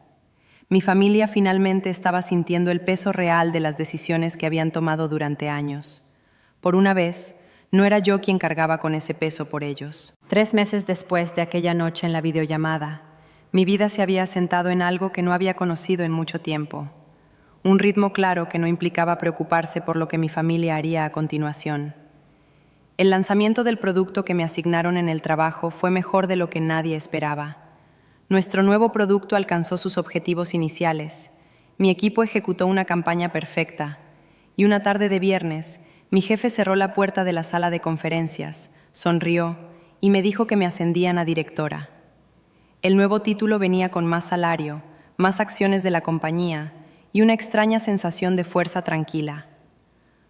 Mi familia finalmente estaba sintiendo el peso real de las decisiones que habían tomado durante años. Por una vez, no era yo quien cargaba con ese peso por ellos. 3 meses después de aquella noche en la videollamada, mi vida se había asentado en algo que no había conocido en mucho tiempo. Un ritmo claro que no implicaba preocuparse por lo que mi familia haría a continuación. El lanzamiento del producto que me asignaron en el trabajo fue mejor de lo que nadie esperaba. Nuestro nuevo producto alcanzó sus objetivos iniciales. Mi equipo ejecutó una campaña perfecta. Y una tarde de viernes, mi jefe cerró la puerta de la sala de conferencias, sonrió y me dijo que me ascendían a directora. El nuevo título venía con más salario, más acciones de la compañía y una extraña sensación de fuerza tranquila.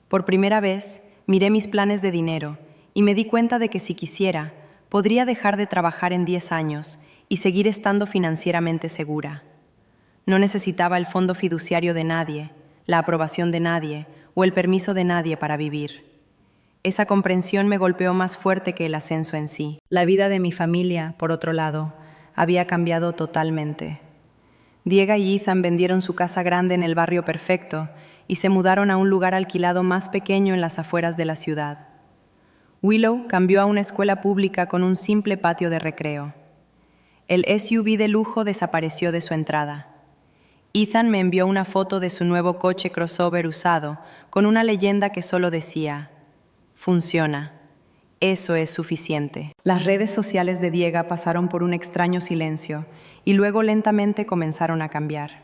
Por primera vez, miré mis planes de dinero y me di cuenta de que si quisiera, podría dejar de trabajar en 10 años y seguir estando financieramente segura. No necesitaba el fondo fiduciario de nadie, la aprobación de nadie o el permiso de nadie para vivir. Esa comprensión me golpeó más fuerte que el ascenso en sí. La vida de mi familia, por otro lado, había cambiado totalmente. Diego y Ethan vendieron su casa grande en el barrio perfecto y se mudaron a un lugar alquilado más pequeño en las afueras de la ciudad. Willow cambió a una escuela pública con un simple patio de recreo. El SUV de lujo desapareció de su entrada. Ethan me envió una foto de su nuevo coche crossover usado con una leyenda que solo decía: «Funciona. Eso es suficiente». Las redes sociales de Diego pasaron por un extraño silencio y luego lentamente comenzaron a cambiar.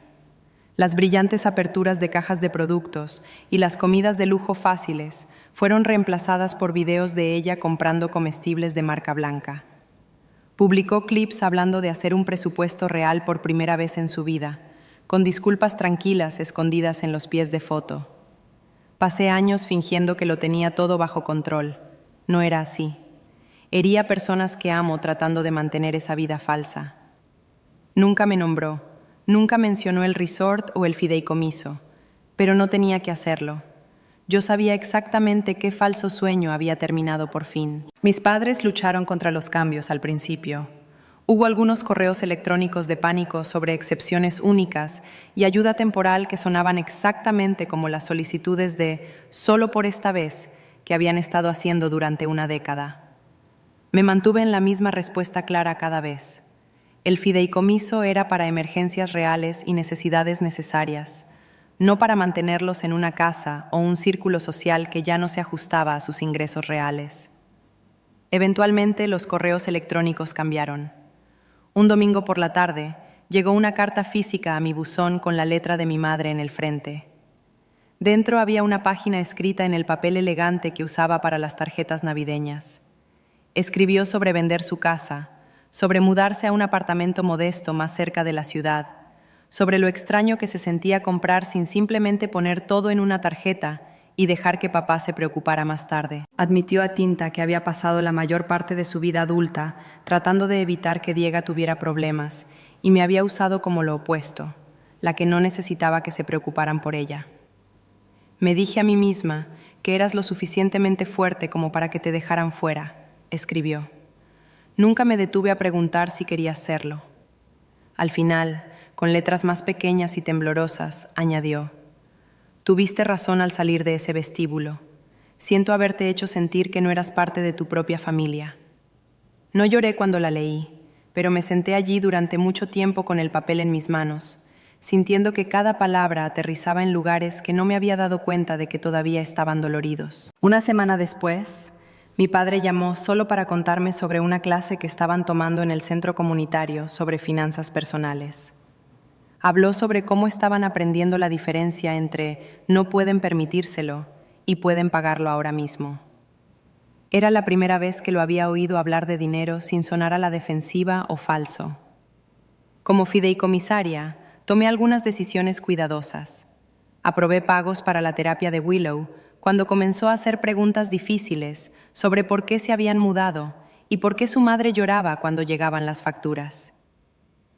Las brillantes aperturas de cajas de productos y las comidas de lujo fáciles fueron reemplazadas por videos de ella comprando comestibles de marca blanca. Publicó clips hablando de hacer un presupuesto real por primera vez en su vida, con disculpas tranquilas escondidas en los pies de foto. Pasé años fingiendo que lo tenía todo bajo control. No era así. Hería personas que amo tratando de mantener esa vida falsa. Nunca me nombró, nunca mencionó el resort o el fideicomiso, pero no tenía que hacerlo. Yo sabía exactamente qué falso sueño había terminado por fin. Mis padres lucharon contra los cambios al principio. Hubo algunos correos electrónicos de pánico sobre excepciones únicas y ayuda temporal que sonaban exactamente como las solicitudes de «solo por esta vez» que habían estado haciendo durante una década. Me mantuve en la misma respuesta clara cada vez. El fideicomiso era para emergencias reales y necesidades necesarias, no para mantenerlos en una casa o un círculo social que ya no se ajustaba a sus ingresos reales. Eventualmente los correos electrónicos cambiaron. Un domingo por la tarde, llegó una carta física a mi buzón con la letra de mi madre en el frente. Dentro había una página escrita en el papel elegante que usaba para las tarjetas navideñas. Escribió sobre vender su casa, sobre mudarse a un apartamento modesto más cerca de la ciudad, sobre lo extraño que se sentía comprar sin simplemente poner todo en una tarjeta y dejar que papá se preocupara más tarde. Admitió a tinta que había pasado la mayor parte de su vida adulta tratando de evitar que Diego tuviera problemas y me había usado como lo opuesto, la que no necesitaba que se preocuparan por ella. Me dije a mí misma que eras lo suficientemente fuerte como para que te dejaran fuera, escribió. Nunca me detuve a preguntar si quería hacerlo. Al final, con letras más pequeñas y temblorosas, añadió: tuviste razón al salir de ese vestíbulo. Siento haberte hecho sentir que no eras parte de tu propia familia. No lloré cuando la leí, pero me senté allí durante mucho tiempo con el papel en mis manos, sintiendo que cada palabra aterrizaba en lugares que no me había dado cuenta de que todavía estaban doloridos. Una semana después, mi padre llamó solo para contarme sobre una clase que estaban tomando en el centro comunitario sobre finanzas personales. Habló sobre cómo estaban aprendiendo la diferencia entre no pueden permitírselo y pueden pagarlo ahora mismo. Era la primera vez que lo había oído hablar de dinero sin sonar a la defensiva o falso. Como fideicomisaria, tomé algunas decisiones cuidadosas. Aprobé pagos para la terapia de Willow cuando comenzó a hacer preguntas difíciles sobre por qué se habían mudado y por qué su madre lloraba cuando llegaban las facturas.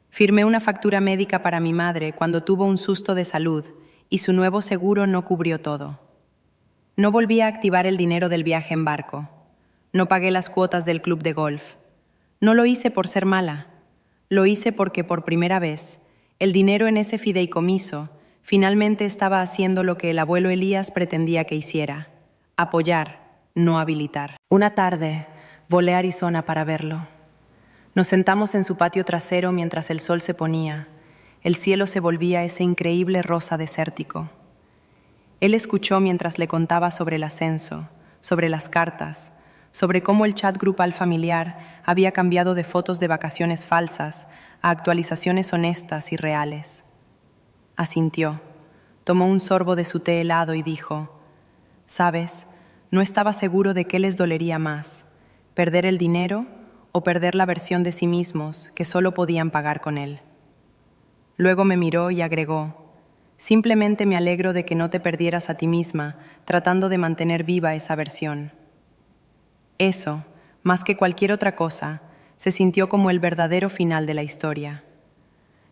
Firmé una factura médica para mi madre cuando tuvo un susto de salud y su nuevo seguro no cubrió todo. No volví a activar el dinero del viaje en barco. No pagué las cuotas del club de golf. No lo hice por ser mala. Lo hice porque por primera vez, el dinero en ese fideicomiso finalmente estaba haciendo lo que el abuelo Elías pretendía que hiciera: apoyar, no habilitar. Una tarde, volé a Arizona para verlo. Nos sentamos en su patio trasero mientras el sol se ponía. El cielo se volvía ese increíble rosa desértico. Él escuchó mientras le contaba sobre el ascenso, sobre las cartas, sobre cómo el chat grupal familiar había cambiado de fotos de vacaciones falsas a actualizaciones honestas y reales. Asintió, tomó un sorbo de su té helado y dijo: «¿Sabes? No estaba seguro de qué les dolería más, perder el dinero o perder la versión de sí mismos que solo podían pagar con él». Luego me miró y agregó: «Simplemente me alegro de que no te perdieras a ti misma tratando de mantener viva esa versión». Eso, más que cualquier otra cosa, se sintió como el verdadero final de la historia.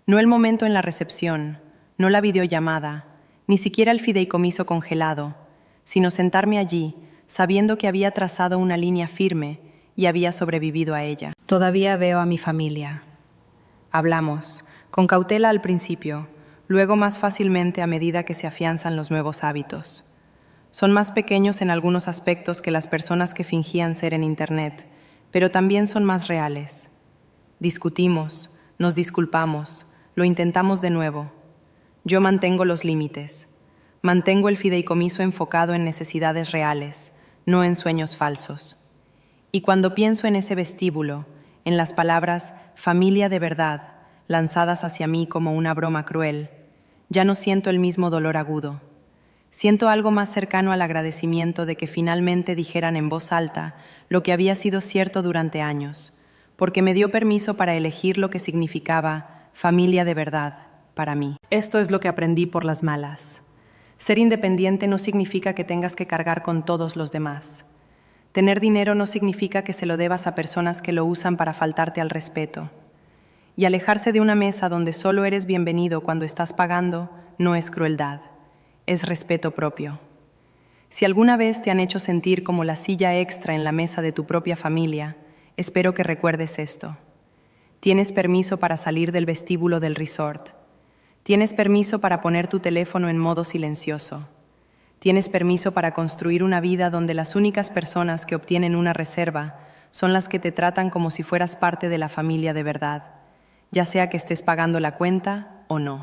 No el momento en la recepción, no la videollamada, ni siquiera el fideicomiso congelado, sino sentarme allí, sabiendo que había trazado una línea firme y había sobrevivido a ella. Todavía veo a mi familia. Hablamos, con cautela al principio, luego más fácilmente a medida que se afianzan los nuevos hábitos. Son más pequeños en algunos aspectos que las personas que fingían ser en Internet, pero también son más reales. Discutimos, nos disculpamos, lo intentamos de nuevo. Yo mantengo los límites. Mantengo el fideicomiso enfocado en necesidades reales, no en sueños falsos. Y cuando pienso en ese vestíbulo, en las palabras «familia de verdad», lanzadas hacia mí como una broma cruel, ya no siento el mismo dolor agudo. Siento algo más cercano al agradecimiento de que finalmente dijeran en voz alta lo que había sido cierto durante años, porque me dio permiso para elegir lo que significaba familia de verdad para mí. Esto es lo que aprendí por las malas. Ser independiente no significa que tengas que cargar con todos los demás. Tener dinero no significa que se lo debas a personas que lo usan para faltarte al respeto. Y alejarse de una mesa donde solo eres bienvenido cuando estás pagando no es crueldad, es respeto propio. Si alguna vez te han hecho sentir como la silla extra en la mesa de tu propia familia, espero que recuerdes esto. Tienes permiso para salir del vestíbulo del resort. Tienes permiso para poner tu teléfono en modo silencioso. Tienes permiso para construir una vida donde las únicas personas que obtienen una reserva son las que te tratan como si fueras parte de la familia de verdad, ya sea que estés pagando la cuenta o no.